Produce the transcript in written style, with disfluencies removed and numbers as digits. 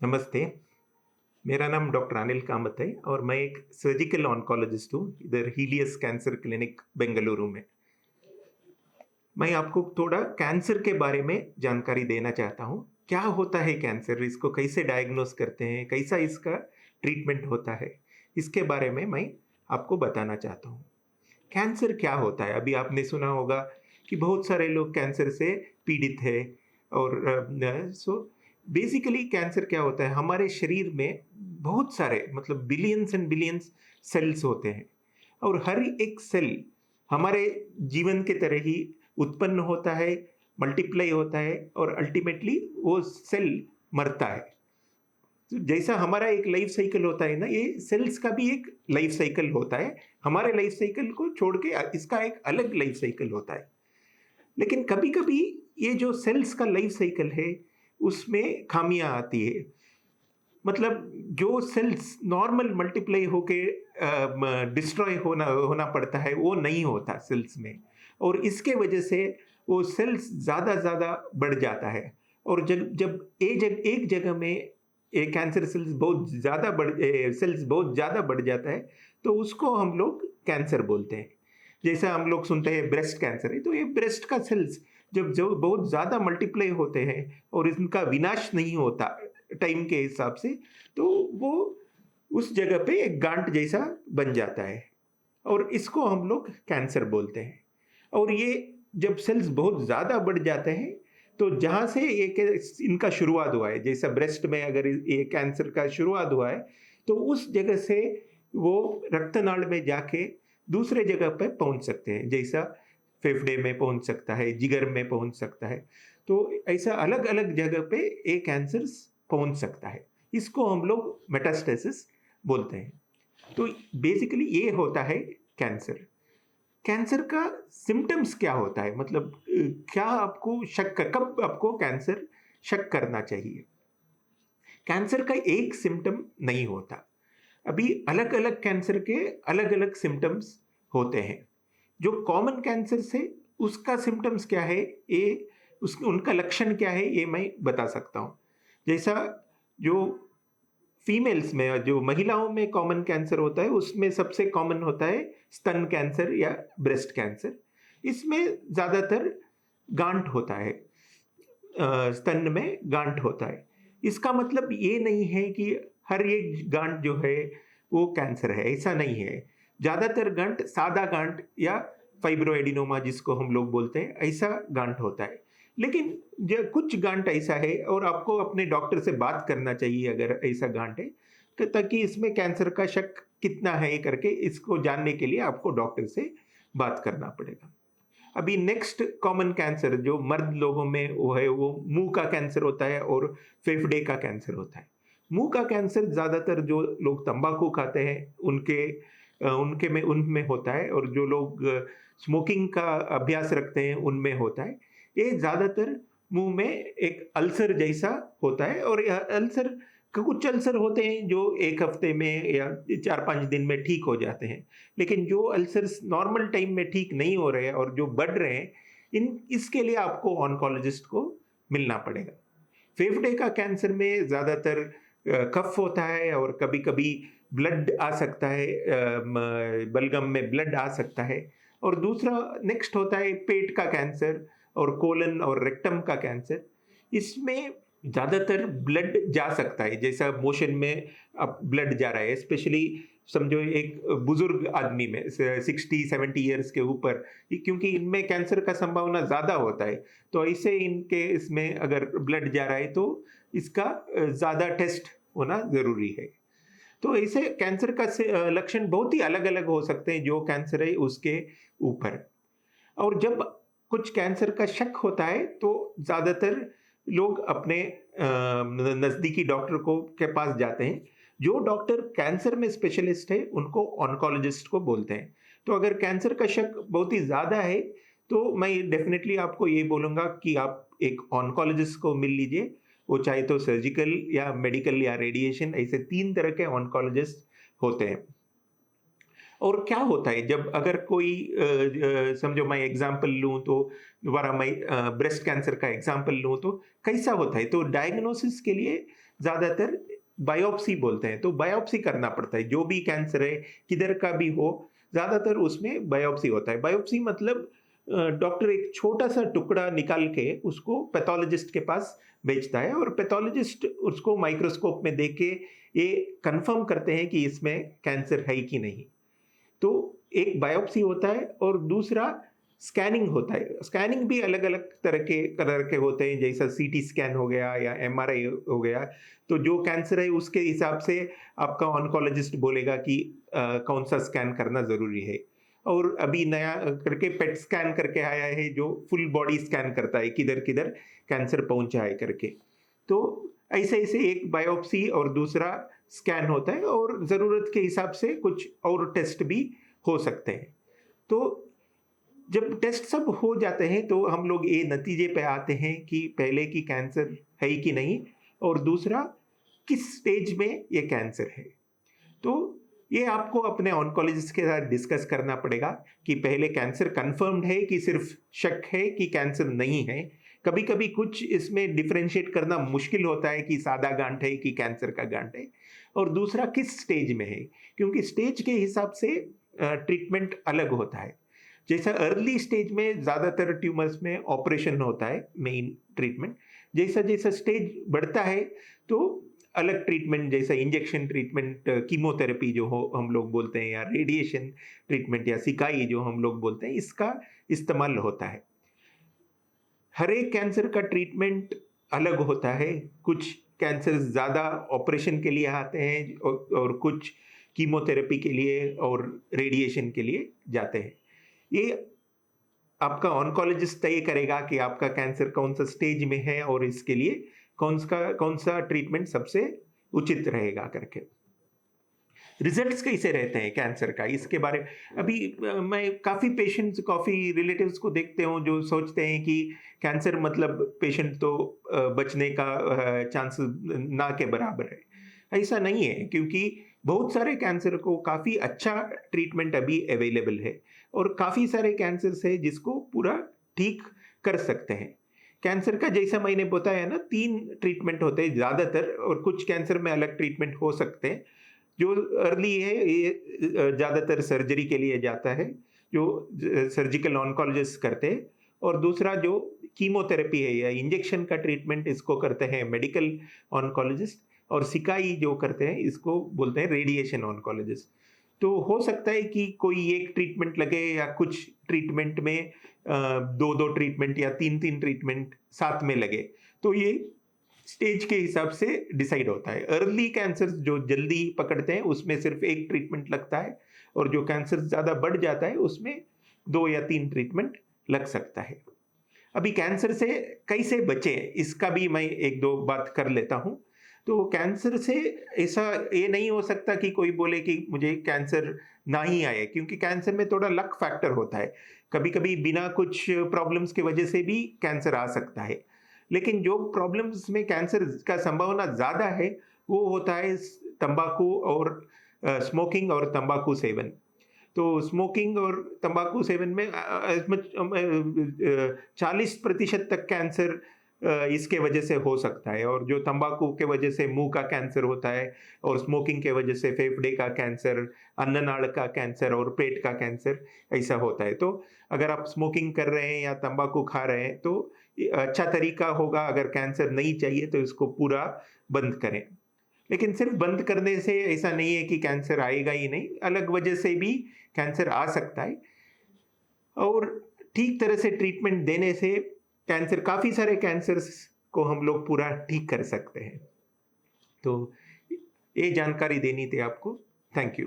नमस्ते, मेरा नाम डॉक्टर अनिल कामत है और मैं एक सर्जिकल ऑन्कोलॉजिस्ट हूँ, इधर हीलियस कैंसर क्लिनिक बेंगलुरु में। मैं आपको थोड़ा कैंसर के बारे में जानकारी देना चाहता हूँ। क्या होता है कैंसर? इसको कैसे डायग्नोस करते हैं? कैसा इसका ट्रीटमेंट होता है? इसके बारे में मैं आपको बताना चाहता हूँ। कैंसर क्या होता है? अभी आपने सुना होगा कि बहुत सारे लोग कैंसर से पीड़ित हैं और बेसिकली कैंसर क्या होता है? हमारे शरीर में बहुत सारे मतलब बिलियंस एंड बिलियंस सेल्स होते हैं और हर एक सेल हमारे जीवन के तरह ही उत्पन्न होता है, मल्टीप्लाई होता है और अल्टीमेटली वो सेल मरता है। तो जैसा हमारा एक लाइफ साइकिल होता है ना, ये सेल्स का भी एक लाइफ साइकिल होता है। हमारे लाइफ साइकिल को छोड़ के इसका एक अलग लाइफ साइकिल होता है। लेकिन कभी-कभी ये जो सेल्स का लाइफ साइकिल है, उसमें खामियाँ आती है। मतलब जो सेल्स नॉर्मल मल्टीप्लाई होके डिस्ट्रॉय होना होना पड़ता है, वो नहीं होता सेल्स में और इसके वजह से वो सेल्स ज़्यादा बढ़ जाता है और जब जब एक जगह में ये कैंसर सेल्स बहुत ज़्यादा बढ़ जाता है, तो उसको हम लोग कैंसर बोलते हैं। जैसा हम लोग सुनते हैं ब्रेस्ट कैंसर है, तो ये ब्रेस्ट का सेल्स जब जो बहुत ज़्यादा मल्टीप्लाई होते हैं और इनका विनाश नहीं होता टाइम के हिसाब से, तो वो उस जगह पे एक गांठ जैसा बन जाता है और इसको हम लोग कैंसर बोलते हैं। और ये जब सेल्स बहुत ज़्यादा बढ़ जाते हैं, तो जहाँ से इनका शुरुआत हुआ है, जैसा ब्रेस्ट में अगर ये कैंसर का शुरुआत हुआ है, तो उस जगह से वो रक्तनाल में जाके दूसरे जगह पे पहुँच सकते हैं। जैसा फेफड़े में पहुँच सकता है, जिगर में पहुँच सकता है। तो ऐसा अलग-अलग जगह पे ये कैंसर्स पहुँच सकता है। इसको हम लोग मेटास्टेसिस बोलते हैं। तो बेसिकली ये होता है कैंसर। कैंसर का सिम्पटम्स क्या होता है? मतलब क्या आपको कब आपको कैंसर शक करना चाहिए? कैंसर का एक सिम्पटम नहीं होता। अभी अलग-अलग कैंसर के अलग-अलग सिम्पटम्स होते हैं। जो कॉमन कैंसर से उसका सिम्पटम्स क्या है, ये उस उनका लक्षण क्या है, ये मैं बता सकता हूँ। जैसा जो फीमेल्स में जो महिलाओं में कॉमन कैंसर होता है, उसमें सबसे कॉमन होता है स्तन कैंसर या ब्रेस्ट कैंसर। इसमें ज़्यादातर गांठ होता है, स्तन में गांठ होता है। इसका मतलब ये नहीं है कि हर एक गांठ जो है वो कैंसर है, ऐसा नहीं है। ज़्यादातर गांठ सादा गांठ या फाइब्रोएडिनोमा जिसको हम लोग बोलते हैं, ऐसा गांठ होता है। लेकिन जो कुछ गांठ ऐसा है और आपको अपने डॉक्टर से बात करना चाहिए अगर ऐसा गांठ है, ताकि इसमें कैंसर का शक कितना है करके इसको जानने के लिए आपको डॉक्टर से बात करना पड़ेगा। अभी नेक्स्ट कॉमन कैंसर जो मर्द लोगों में वो है, वो मुंह का कैंसर होता है और फेफड़े का कैंसर होता है। मुंह का कैंसर ज़्यादातर जो लोग तंबाकू खाते हैं उनके में उनमें होता है और जो लोग स्मोकिंग का अभ्यास रखते हैं उनमें होता है। ये ज़्यादातर मुंह में एक अल्सर जैसा होता है और यह अल्सर कुछ अल्सर होते हैं जो 1 हफ्ते में या 4-5 दिन में ठीक हो जाते हैं। लेकिन जो अल्सर्स नॉर्मल टाइम में ठीक नहीं हो रहे हैं और जो बढ़ रहे हैं, इन इसके लिए आपको ऑन्कोलॉजिस्ट को मिलना पड़ेगा। फेफड़े का कैंसर में ज़्यादातर कफ होता है और कभी-कभी ब्लड आ सकता है, बलगम में ब्लड आ सकता है और दूसरा नेक्स्ट होता है पेट का कैंसर और कोलन और रेक्टम का कैंसर। इसमें ज़्यादातर ब्लड जा सकता है, जैसा मोशन में अब ब्लड जा रहा है, स्पेशली समझो एक बुजुर्ग आदमी में 60-70 इयर्स के ऊपर, क्योंकि इनमें कैंसर का संभावना ज़्यादा होता है। तो ऐसे इनके इसमें अगर ब्लड जा रहा है तो इसका ज़्यादा टेस्ट होना ज़रूरी है। तो ऐसे कैंसर का लक्षण बहुत ही अलग-अलग हो सकते हैं जो कैंसर है उसके ऊपर। और जब कुछ कैंसर का शक होता है तो ज़्यादातर लोग अपने नज़दीकी डॉक्टर को के पास जाते हैं। जो डॉक्टर कैंसर में स्पेशलिस्ट है उनको ऑन्कोलॉजिस्ट को बोलते हैं। तो अगर कैंसर का शक बहुत ही ज़्यादा है तो मैं डेफ़िनेटली आपको ये बोलूँगा कि आप एक ऑन्कोलॉजिस्ट को मिल लीजिए। वो चाहे तो सर्जिकल या मेडिकल या रेडिएशन, ऐसे 3 तरह के ऑन्कोलॉजिस्ट होते हैं। और क्या होता है जब अगर कोई समझो मैं एग्जांपल लूँ तो दोबारा मैं ब्रेस्ट कैंसर का एग्जांपल लूँ तो कैसा होता है? तो डायग्नोसिस के लिए ज़्यादातर बायोप्सी बोलते हैं, तो बायोप्सी करना पड़ता है। जो भी कैंसर है, किधर का भी हो, ज़्यादातर उसमें बायोप्सी होता है। बायोप्सी मतलब डॉक्टर एक छोटा-सा टुकड़ा निकाल के उसको पैथोलॉजिस्ट के पास भेजता है और पैथोलॉजिस्ट उसको माइक्रोस्कोप में देख के ये कन्फर्म करते हैं कि इसमें कैंसर है कि नहीं। तो एक बायोप्सी होता है और दूसरा स्कैनिंग होता है। स्कैनिंग भी अलग-अलग तरह के होते हैं, जैसा सीटी स्कैन हो गया या एमआरआई हो गया। तो जो कैंसर है उसके हिसाब से आपका ऑन्कोलॉजिस्ट बोलेगा कि कौन-सा स्कैन करना ज़रूरी है। और अभी नया करके पेट स्कैन करके आया है जो फुल बॉडी स्कैन करता है, किधर-किधर कैंसर पहुँचा है करके। तो ऐसे-ऐसे एक बायोप्सी और दूसरा स्कैन होता है और ज़रूरत के हिसाब से कुछ और टेस्ट भी हो सकते हैं। तो जब टेस्ट सब हो जाते हैं तो हम लोग ये नतीजे पे आते हैं कि पहले कि कैंसर है कि नहीं और दूसरा किस स्टेज में ये कैंसर है। तो ये आपको अपने ऑन्कोलॉजिस्ट के साथ डिस्कस करना पड़ेगा कि पहले कैंसर कंफर्म्ड है कि सिर्फ शक है कि कैंसर नहीं है। कभी-कभी कुछ इसमें डिफरेंशिएट करना मुश्किल होता है कि सादा गांठ है कि कैंसर का गांठ है और दूसरा किस स्टेज में है, क्योंकि स्टेज के हिसाब से ट्रीटमेंट अलग होता है। जैसा अर्ली स्टेज में ज़्यादातर ट्यूमर्स में ऑपरेशन होता है मेन ट्रीटमेंट। जैसा-जैसा स्टेज बढ़ता है तो अलग ट्रीटमेंट जैसा इंजेक्शन ट्रीटमेंट, कीमोथेरेपी जो हो हम लोग बोलते हैं या रेडिएशन ट्रीटमेंट या सिकाई जो हम लोग बोलते हैं, इसका इस्तेमाल होता है। हर एक कैंसर का ट्रीटमेंट अलग होता है। कुछ कैंसर ज़्यादा ऑपरेशन के लिए आते हैं और कुछ कीमोथेरेपी के लिए और रेडिएशन के लिए जाते हैं। ये आपका ऑन्कोलॉजिस्ट तय करेगा कि आपका कैंसर कौन-सा स्टेज में है और इसके लिए कौन-सा ट्रीटमेंट सबसे उचित रहेगा करके। रिजल्ट्स कैसे रहते हैं कैंसर का, इसके बारे अभी मैं काफ़ी पेशेंट्स, काफ़ी रिलेटिव्स को देखते हूँ जो सोचते हैं कि कैंसर मतलब पेशेंट तो बचने का चांस ना के बराबर है। ऐसा नहीं है, क्योंकि बहुत सारे कैंसर को काफ़ी अच्छा ट्रीटमेंट अभी अवेलेबल है और काफ़ी सारे कैंसर्स है जिसको पूरा ठीक कर सकते हैं। कैंसर का जैसा मैंने बताया ना 3 ट्रीटमेंट होते हैं ज़्यादातर, और कुछ कैंसर में अलग ट्रीटमेंट हो सकते हैं। जो अर्ली है ये ज़्यादातर सर्जरी के लिए जाता है, जो सर्जिकल ऑन्कोलॉजिस्ट करते हैं, और दूसरा जो कीमोथेरेपी है या इंजेक्शन का ट्रीटमेंट इसको करते हैं मेडिकल ऑन्कोलॉजिस्ट, और सिकाई जो करते हैं इसको बोलते हैं रेडिएशन ऑन्कोलॉजिस्ट। तो हो सकता है कि कोई एक ट्रीटमेंट लगे या कुछ ट्रीटमेंट में 2-2 ट्रीटमेंट या 3-3 ट्रीटमेंट साथ में लगे। तो ये स्टेज के हिसाब से डिसाइड होता है। अर्ली कैंसर जो जल्दी पकड़ते हैं उसमें सिर्फ एक ट्रीटमेंट लगता है, और जो कैंसर ज़्यादा बढ़ जाता है उसमें 2 या 3 ट्रीटमेंट लग सकता है। अभी कैंसर से कैसे बचें इसका भी मैं 1-2 बात कर लेता हूँ। तो कैंसर से ऐसा ये नहीं हो सकता कि कोई बोले कि मुझे कैंसर ना ही आए, क्योंकि कैंसर में थोड़ा लक फैक्टर होता है। कभी-कभी बिना कुछ प्रॉब्लम्स की वजह से भी कैंसर आ सकता है। लेकिन जो प्रॉब्लम्स में कैंसर का संभावना ज़्यादा है, वो होता है तंबाकू और स्मोकिंग और तंबाकू सेवन। तो स्मोकिंग और तंबाकू सेवन में 40% तक कैंसर इसके वजह से हो सकता है, और जो तंबाकू के वजह से मुंह का कैंसर होता है और स्मोकिंग के वजह से फेफड़े का कैंसर, अन्ननाड़ का कैंसर और पेट का कैंसर ऐसा होता है। तो अगर आप स्मोकिंग कर रहे हैं या तंबाकू खा रहे हैं तो अच्छा तरीका होगा, अगर कैंसर नहीं चाहिए तो इसको पूरा बंद करें। लेकिन सिर्फ बंद करने से ऐसा नहीं है कि कैंसर आएगा ही नहीं, अलग वजह से भी कैंसर आ सकता है, और ठीक तरह से ट्रीटमेंट देने से कैंसर, काफ़ी सारे कैंसर्स को हम लोग पूरा ठीक कर सकते हैं। तो ये जानकारी देनी थी आपको। Thank you.